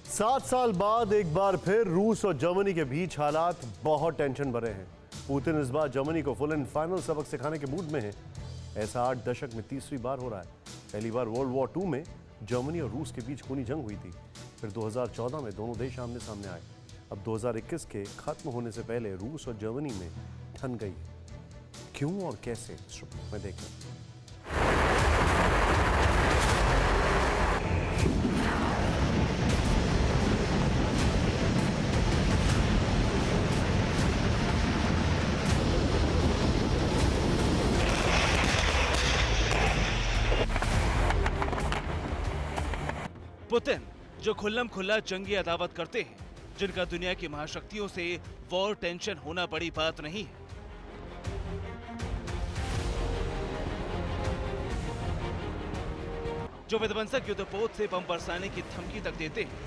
7 साल बाद एक बार फिर रूस और जर्मनी के बीच हालात बहुत टेंशन भरे हैं। पुतिन इस बार जर्मनी को फुल एंड फाइनल सबक सिखाने के मूड में है। ऐसा 8 दशक में तीसरी बार हो रहा है। पहली बार वर्ल्ड वॉर 2 में जर्मनी और रूस के बीच खूनी जंग हुई थी। फिर 2014 में दोनों देश आमने सामने आए। अब 2021 के खत्म होने से पहले रूस और जर्मनी में ठन गई। क्यों और कैसे, इस रिपोर्ट में देखें। पुतिन जो खुल्लम खुल्ला जंगी अदावत करते हैं, जिनका दुनिया की महाशक्तियों से वॉर टेंशन होना बड़ी बात नहीं है। जो विध्वंसक युद्धपोत से बम बरसाने की धमकी तक देते हैं।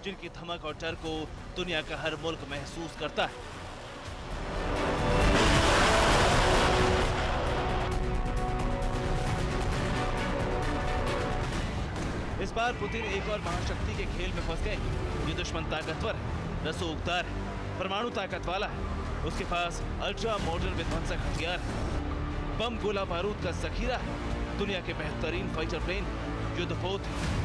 जिनकी धमक और डर को दुनिया का हर मुल्क महसूस करता है। इस बार पुतिन एक और महाशक्ति के खेल में फंस गए। ये दुश्मन ताकतवर है, रसूखदार है, परमाणु ताकत वाला है। उसके पास अल्ट्रा मॉडर्न विध्वंसक हथियार है, बम गोला बारूद का जखीरा है, दुनिया के बेहतरीन फाइटर प्लेन, युद्धपोत है,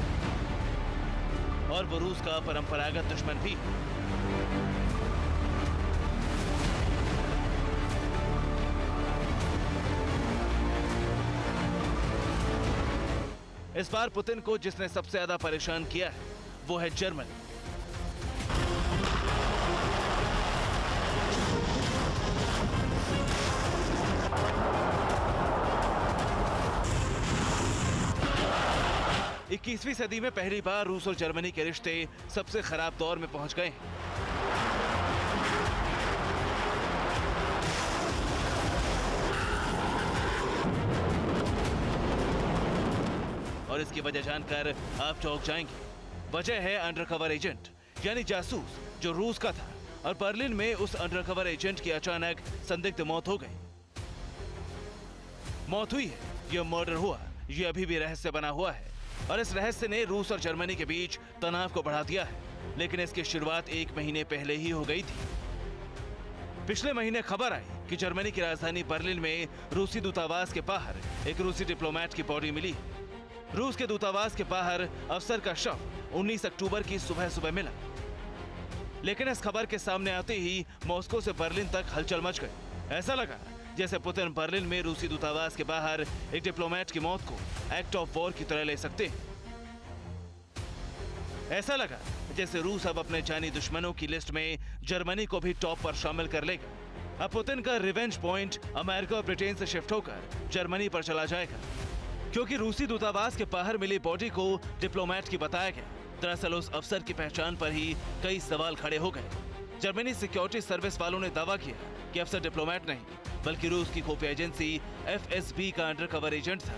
और वो रूस का परंपरागत दुश्मन भी। इस बार पुतिन को जिसने सबसे ज्यादा परेशान किया है वो है जर्मनी। इक्कीसवीं सदी में पहली बार रूस और जर्मनी के रिश्ते सबसे खराब दौर में पहुंच गए। और इसकी वजह जानकर आप चौंक जाएंगे। वजह है अंडरकवर एजेंट, यानी जासूस जो रूस का था, और बर्लिन में उस अंडरकवर एजेंट की अचानक संदिग्ध मौत हो गई। मौत हुई है, यह मर्डर हुआ, यह अभी भी रहस्य बना हुआ है, और इस रहस्य ने रूस और जर्मनी के बीच तनाव को बढ़ा दिया है। लेकिन इसकी शुरुआत 1 महीने पहले ही हो गई थी। पिछले महीने खबर आई कि जर्मनी की राजधानी बर्लिन में रूसी दूतावास के बाहर एक रूसी डिप्लोमेट की बॉडी मिली। रूस के दूतावास के बाहर अफसर का शव 19 अक्टूबर की सुबह सुबह मिला। लेकिन इस खबर के सामने आते ही मॉस्को से बर्लिन तक हलचल मच गई। ऐसा लगा जैसे पुतिन बर्लिन में रूसी दूतावास के बाहर एक डिप्लोमेट की मौत को एक्ट ऑफ वॉर की तरह ले सकते हैं। ऐसा लगा जैसे रूस अब अपने जानी दुश्मनों की लिस्ट में जर्मनी को भी टॉप पर शामिल कर लेगा। अब पुतिन का रिवेंज पॉइंट अमेरिका और ब्रिटेन से शिफ्ट होकर जर्मनी पर चला जाएगा, क्योंकि रूसी दूतावास के बाहर मिली बॉडी को डिप्लोमेट की बताया गया। दरअसल उस अफसर की पहचान पर ही कई सवाल खड़े हो गए। जर्मनी सिक्योरिटी सर्विस वालों ने दावा किया कि अफसर डिप्लोमेट नहीं बल्कि रूस की खुफिया एजेंसी FSB का अंडरकवर एजेंट था।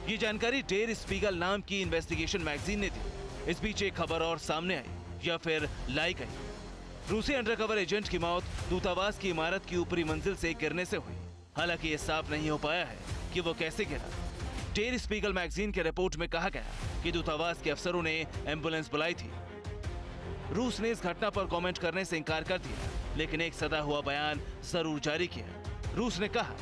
ये जानकारी डेर स्पीगल नाम की इन्वेस्टिगेशन मैगजीन ने दी। इस बीच एक खबर और सामने आई, या फिर लाई गई। रूसी अंडरकवर एजेंट की मौत दूतावास की इमारत की ऊपरी मंजिल से गिरने से हुई। हालांकि ये साफ नहीं हो पाया है कि वो कैसे गिरा। डेर स्पीगल मैगजीन के रिपोर्ट में कहा गया कि दूतावास के अफसरों ने एम्बुलेंस बुलाई थी। रूस ने इस घटना पर कमेंट करने से इनकार कर दिया, लेकिन एक सदा हुआ बयान जरूर जारी किया। रूस ने कहा,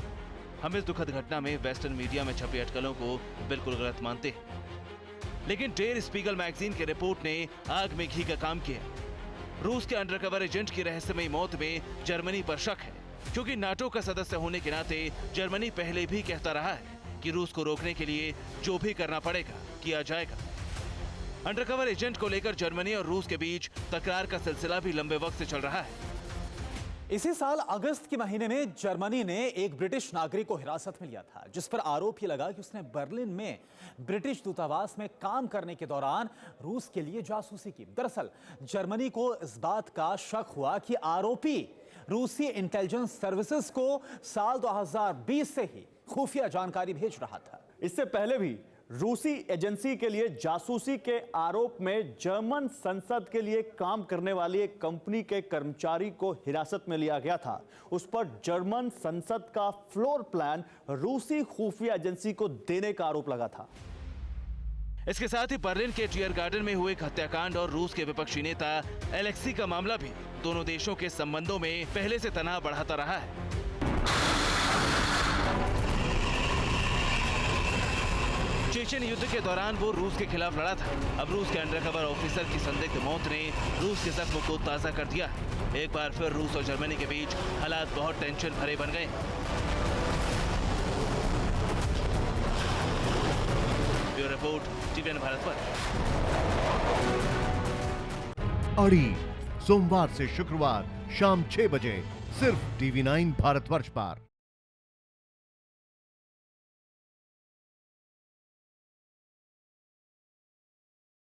हम इस दुखद घटना में वेस्टर्न मीडिया में छपी अटकलों को बिल्कुल गलत मानते हैं। लेकिन डेर स्पीगल मैगजीन के रिपोर्ट ने आग में घी का काम किया। रूस के अंडरकवर एजेंट की रहस्यमयी मौत में जर्मनी पर शक है, क्योंकि नाटो का सदस्य होने के नाते जर्मनी पहले भी कहता रहा है कि रूस को रोकने के लिए जो भी करना पड़ेगा किया जाएगा। अंडरकवर एजेंट को लेकर जर्मनी और रूस के बीच तकरार का सिलसिला भी लंबे वक्त से चल रहा है। इसी साल अगस्त के महीने में जर्मनी ने एक ब्रिटिश नागरिक को हिरासत में लिया था, जिस पर आरोप ये लगा कि उसने बर्लिन में ब्रिटिश दूतावास में काम करने के दौरान रूस के लिए जासूसी की। दरअसल जर्मनी को इस बात का शक हुआ कि आरोपी रूसी इंटेलिजेंस सर्विसेज को साल 2020 से ही खुफिया जानकारी भेज रहा था। इससे पहले भी रूसी एजेंसी के लिए जासूसी के आरोप में जर्मन संसद के लिए काम करने वाली एक कंपनी के कर्मचारी को हिरासत में लिया गया था। उस पर जर्मन संसद का फ्लोर प्लान रूसी खुफिया एजेंसी को देने का आरोप लगा था। इसके साथ ही बर्लिन के टीयर गार्डन में हुए एक हत्याकांड और रूस के विपक्षी नेता एलेक्सी का मामला भी दोनों देशों के संबंधों में पहले से तनाव बढ़ाता रहा है। चेचन युद्ध के दौरान वो रूस के खिलाफ लड़ा था। अब रूस के अंडरकवर ऑफिसर की संदिग्ध मौत ने रूस के जख्म को ताजा कर दिया। एक बार फिर रूस और जर्मनी के बीच हालात बहुत टेंशन भरे बन गए। ब्यूरो रिपोर्ट, टीवीएन भारत पर। अड़ी सोमवार से शुक्रवार शाम 6 बजे सिर्फ TV9 भारतवर्ष पर।